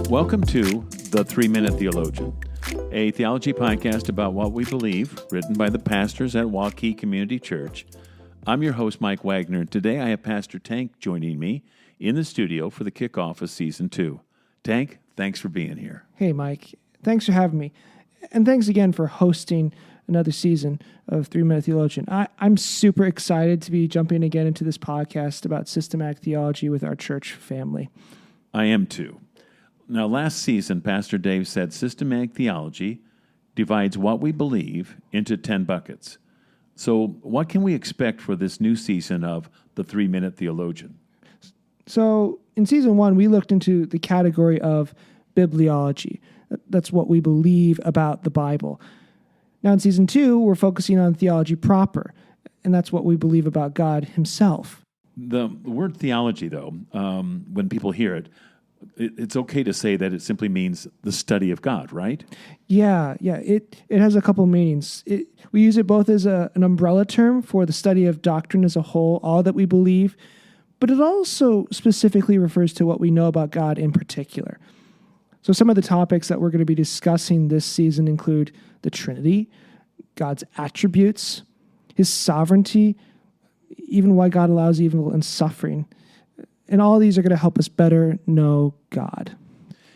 Welcome to The 3-Minute Theologian, a theology podcast about what we believe, written by the pastors at Waukee Community Church. I'm your host, Mike Wagner, and today I have Pastor Tank joining me in the studio for the kickoff of Season 2. Tank, thanks for being here. Hey, Mike. Thanks for having me. And thanks again for hosting another season of 3-Minute Theologian. I'm super excited to be jumping again into this podcast about systematic theology with our church family. I am too. Now, last season, Pastor Dave said systematic theology divides what we believe into 10 buckets. So what can we expect for this new season of the 3-Minute Theologian? So in Season 1, we looked into the category of Bibliology. That's what we believe about the Bible. Now in Season 2, we're focusing on Theology Proper, and that's what we believe about God himself. The word theology, though, when people hear it, it's okay to say that it simply means the study of God, right? Yeah. It has a couple meanings. We use it both as an umbrella term for the study of doctrine as a whole, all that we believe, but it also specifically refers to what we know about God in particular. So some of the topics that we're going to be discussing this season include the Trinity, God's attributes, his sovereignty, even why God allows evil and suffering. And all of these are going to help us better know God.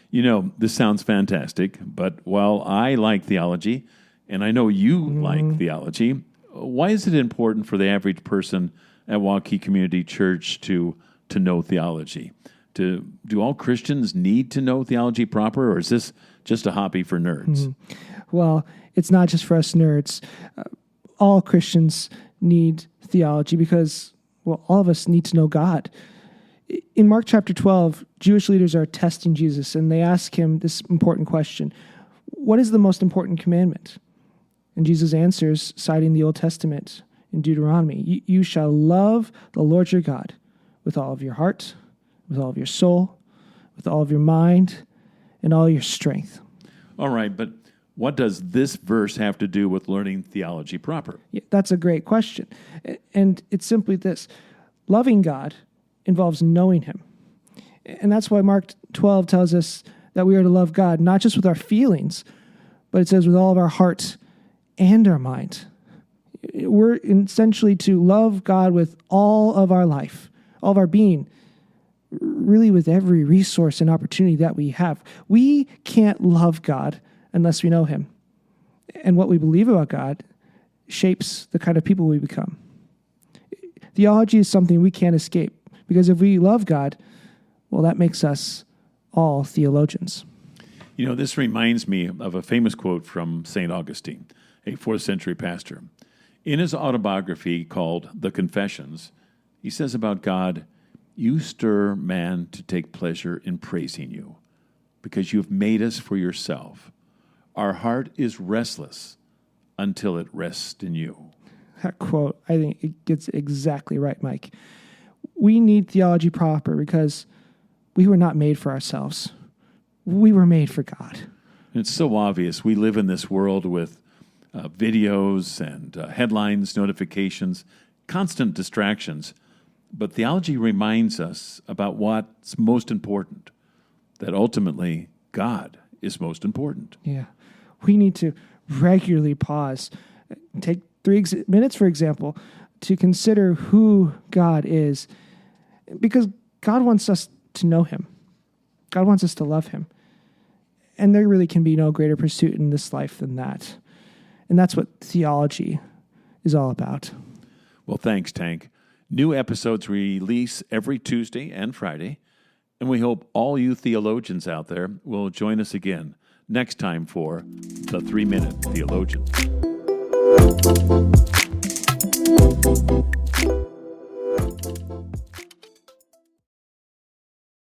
You know, this sounds fantastic, but while I like theology, and I know you like theology, why is it important for the average person at Waukee Community Church to know theology? Do all Christians need to know theology proper, or is this just a hobby for nerds? Well, it's not just for us nerds. All Christians need theology because, well, all of us need to know God. In Mark chapter 12, Jewish leaders are testing Jesus, and they ask him this important question: what is the most important commandment? And Jesus answers, citing the Old Testament in Deuteronomy, you shall love the Lord your God with all of your heart, with all of your soul, with all of your mind, and all your strength. All right, but what does this verse have to do with learning theology proper? Yeah, that's a great question. And it's simply this: loving God involves knowing him. And that's why Mark 12 tells us that we are to love God, not just with our feelings, but it says with all of our heart and our mind. We're essentially to love God with all of our life, all of our being, really with every resource and opportunity that we have. We can't love God unless we know him. And what we believe about God shapes the kind of people we become. Theology is something we can't escape, because if we love God, well, that makes us all theologians. You know, this reminds me of a famous quote from St. Augustine, a 4th century pastor. In his autobiography called The Confessions, he says about God, "You stir man to take pleasure in praising you, because you have made us for yourself. Our heart is restless until it rests in you." That quote, I think it gets it exactly right, Mike. We need theology proper because we were not made for ourselves. We were made for God. It's so obvious. We live in this world with videos and headlines, notifications, constant distractions. But theology reminds us about what's most important, that ultimately God is most important. Yeah. We need to regularly pause. Take 3 minutes, for example, to consider who God is, because God wants us to know him. God wants us to love him. And there really can be no greater pursuit in this life than that. And that's what theology is all about. Well, thanks, Tank. New episodes release every Tuesday and Friday, and we hope all you theologians out there will join us again next time for The 3-Minute Theologian.